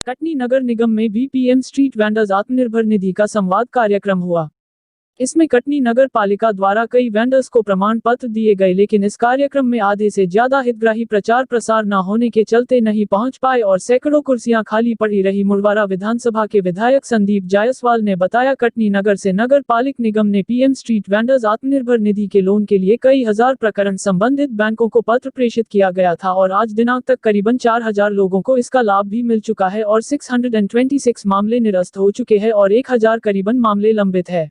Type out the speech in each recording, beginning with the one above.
कटनी नगर निगम में भी PM street vendors Atmanirbhar Nidhi का संवाद कार्यक्रम हुआ। इसमें कटनी नगर पालिका द्वारा कई वेंडर्स को प्रमाण पत्र दिए गए, लेकिन इस कार्यक्रम में आधे से ज्यादा हितग्राही प्रचार प्रसार न होने के चलते नहीं पहुंच पाए और सैकड़ों कुर्सियां खाली पड़ी रही। मुड़वारा विधानसभा के विधायक संदीप जायसवाल ने बताया, कटनी नगर से नगर पालिक निगम ने PM street vendors Atmanirbhar Nidhi के लोन के लिए कई हजार प्रकरण संबंधित बैंकों को पत्र प्रेषित किया गया था और आज दिनांक तक करीबन 4000 लोगों को इसका लाभ भी मिल चुका है और 626 मामले निरस्त हो चुके हैं और 1000 करीबन मामले लंबित है।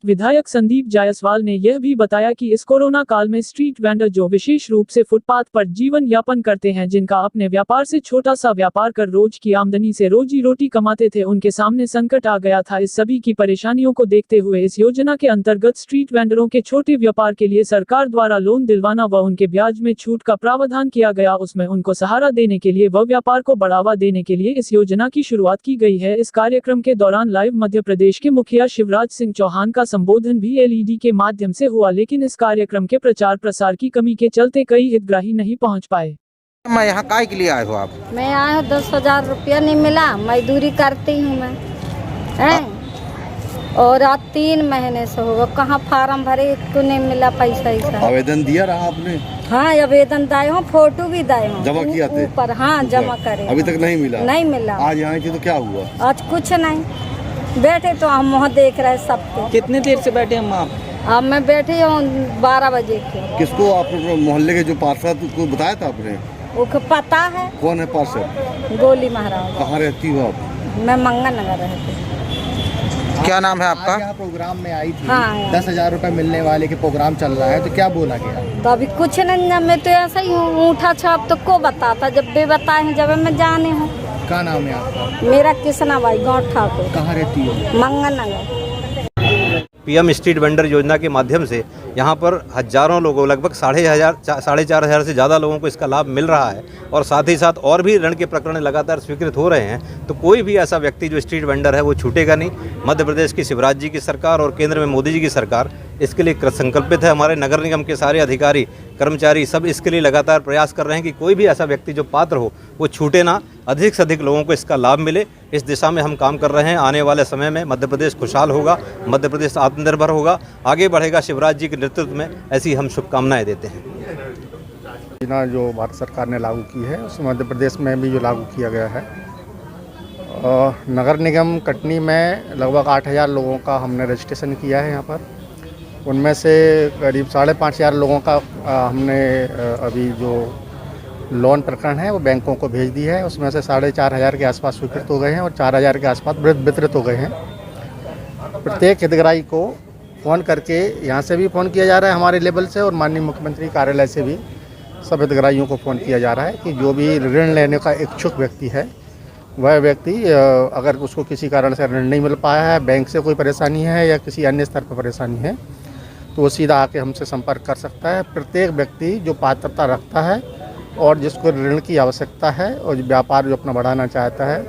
विधायक संदीप जायसवाल ने यह भी बताया कि इस कोरोना काल में स्ट्रीट वेंडर जो विशेष रूप से फुटपाथ पर जीवन यापन करते हैं, जिनका अपने व्यापार से छोटा सा व्यापार कर रोज की आमदनी से रोजी रोटी कमाते थे, उनके सामने संकट आ गया था। इस सभी की परेशानियों को देखते हुए इस योजना के अंतर्गत स्ट्रीट वेंडरों के छोटे व्यापार के लिए सरकार द्वारा लोन दिलवाना व उनके ब्याज में छूट का प्रावधान किया गया। उसमें उनको सहारा देने के लिए व व्यापार को बढ़ावा देने के लिए इस योजना की शुरुआत की गई है। इस कार्यक्रम के दौरान लाइव मध्य प्रदेश के मुखिया शिवराज सिंह चौहान का संबोधन भी एलईडी के माध्यम से हुआ, लेकिन इस कार्यक्रम के प्रचार प्रसार की कमी के चलते कई हितग्राही नहीं पहुंच पाए। मैं यहाँ काय के लिए आए हो आप? मैं आया हूँ, 10,000 रुपया नहीं मिला, मजदूरी करती हूँ मैं और आज 3 महीने से होगा, कहाँ फार्म भरे तो नहीं मिला पैसा ऐसा। आवेदन दिया रहा आपने? हाँ, आवेदन दाए हो, फोटो भी दाए हो, जमा किया थे ऊपर। हाँ, जमा करे, अभी तक नहीं मिला? नहीं मिला। आज यहाँ थी तो क्या हुआ? आज कुछ नहीं, बैठे तो हम वहाँ देख रहे सबको। कितने देर से बैठे हम आप? अब मैं बैठी हूँ 12 बजे के। किसको? आप मोहल्ले के जो पार्षद को बताया था आपने? वो पता है। कौन है पार्षद? गोली महाराज। कहाँ रहती हो आप? मैं मंगल नगर रहती। क्या नाम है आपका? यहाँ प्रोग्राम में आई थी। हाँ, 10,000 रुपए मिलने वाले के प्रोग्राम चल रहा है, तो क्या बोला गया? तो अभी कुछ नहीं, मैं तो ऐसा ही हूँ, ऊँठा छाप तो को बताता, जब भी बताए हैं जब मैं जाने हूँ। क्या नाम है आपका? मेरा कृष्णा बाई, गाँव ठाकुर। कहाँ रहती हो? मंगल नगर। पीएम स्ट्रीट वेंडर योजना के माध्यम से यहाँ पर हजारों लोगों, लगभग 4,500 से ज़्यादा लोगों को इसका लाभ मिल रहा है और साथ ही साथ और भी ऋण के प्रकरण लगातार स्वीकृत हो रहे हैं। तो कोई भी ऐसा व्यक्ति जो स्ट्रीट वेंडर है वो छूटेगा नहीं। मध्य प्रदेश की शिवराज जी की सरकार और केंद्र में मोदी जी की सरकार इसके लिए कृतसंकल्पित है। हमारे नगर निगम के सारे अधिकारी कर्मचारी सब इसके लिए लगातार प्रयास कर रहे हैं कि कोई भी ऐसा व्यक्ति जो पात्र हो वो छूटे ना, अधिक से अधिक लोगों को इसका लाभ मिले। इस दिशा में हम काम कर रहे हैं। आने वाले समय में मध्य प्रदेश खुशहाल होगा, मध्य प्रदेश आत्मनिर्भर होगा, आगे बढ़ेगा। शिवराज जी के नेतृत्व में ऐसी हम शुभकामनाएं देते हैं। योजना जो भारत सरकार ने लागू की है, उस मध्य प्रदेश में भी जो लागू किया गया है। नगर निगम कटनी में लगभग 8,000 लोगों का हमने रजिस्ट्रेशन किया है यहाँ पर। उनमें से करीब 5,500 लोगों का हमने अभी जो लोन प्रकरण है वो बैंकों को भेज दी है। उसमें से 4,500 के आसपास स्वीकृत हो गए हैं और 4,000 के आसपास वितरित हो गए हैं। प्रत्येक हितग्राही को फ़ोन करके, यहाँ से भी फ़ोन किया जा रहा है हमारे लेवल से और माननीय मुख्यमंत्री कार्यालय से भी सब हितग्राहियों को फ़ोन किया जा रहा है कि जो भी ऋण लेने का इच्छुक व्यक्ति है, वह व्यक्ति अगर उसको किसी कारण से ऋण नहीं मिल पाया है, बैंक से कोई परेशानी है या किसी अन्य स्तर पर परेशानी है, तो वो सीधा आके हमसे संपर्क कर सकता है। प्रत्येक व्यक्ति जो पात्रता रखता है और जिसको ऋण की आवश्यकता है और व्यापार जो अपना बढ़ाना चाहता है,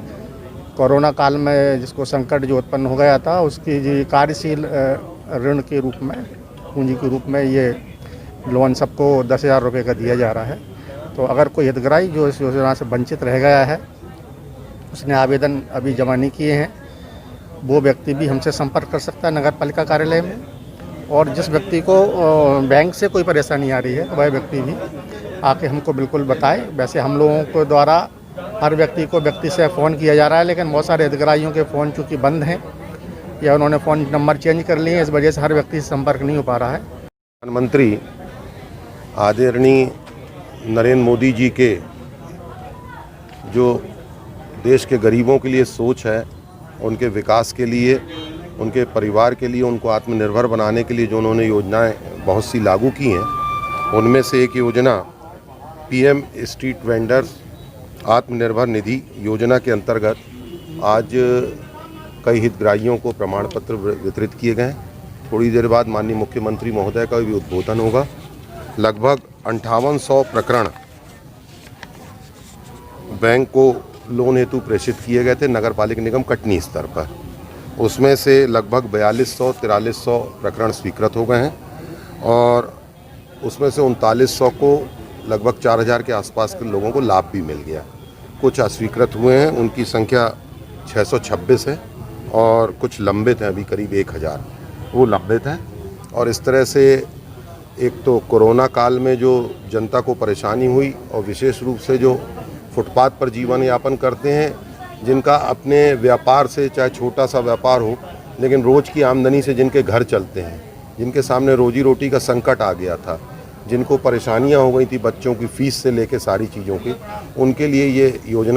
कोरोना काल में जिसको संकट जो उत्पन्न हो गया था, उसकी जो कार्यशील ऋण के रूप में, पूंजी के रूप में ये लोन सबको 10,000 रुपये का दिया जा रहा है। तो अगर कोई हितग्राही जो इस योजना से वंचित रह गया है, उसने आवेदन अभी जमा नहीं किए हैं, वो व्यक्ति भी हमसे संपर्क कर सकता है नगर पालिका कार्यालय में। और जिस व्यक्ति को बैंक से कोई परेशानी आ रही है, वह व्यक्ति भी आके हमको बिल्कुल बताए। वैसे हम लोगों को द्वारा हर व्यक्ति से फ़ोन किया जा रहा है, लेकिन बहुत सारे हितग्राहियों के फ़ोन चूँकि बंद हैं या उन्होंने फ़ोन नंबर चेंज कर लिए हैं, इस वजह से हर व्यक्ति से संपर्क नहीं हो पा रहा है। प्रधानमंत्री आदरणीय नरेंद्र मोदी जी के जो देश के गरीबों के लिए सोच है, उनके विकास के लिए, उनके परिवार के लिए, उनको आत्मनिर्भर बनाने के लिए जो उन्होंने योजनाएं बहुत सी लागू की हैं, उनमें से एक योजना PM street vendors Atmanirbhar Nidhi योजना के अंतर्गत आज कई हितग्राहियों को प्रमाण पत्र वितरित किए गए हैं। थोड़ी देर बाद माननीय मुख्यमंत्री महोदय का भी उद्बोधन होगा। लगभग 5800 प्रकरण बैंक को लोन हेतु प्रेषित किए गए थे नगर पालिक निगम कटनी स्तर पर। उसमें से लगभग 4200-4300 प्रकरण स्वीकृत हो गए हैं और उसमें से 3900 को लगभग 4000 के आसपास के लोगों को लाभ भी मिल गया। कुछ अस्वीकृत हुए हैं, उनकी संख्या 626 है और कुछ लंबित हैं, अभी करीब 1000 वो लंबित हैं। और इस तरह से एक तो कोरोना काल में जो जनता को परेशानी हुई और विशेष रूप से जो फुटपाथ पर जीवन यापन करते हैं, जिनका अपने व्यापार से, चाहे छोटा सा व्यापार हो, लेकिन रोज़ की आमदनी से जिनके घर चलते हैं, जिनके सामने रोजी रोटी का संकट आ गया था, जिनको परेशानियां हो गई थी बच्चों की फ़ीस से लेकर सारी चीज़ों की, उनके लिए ये योजना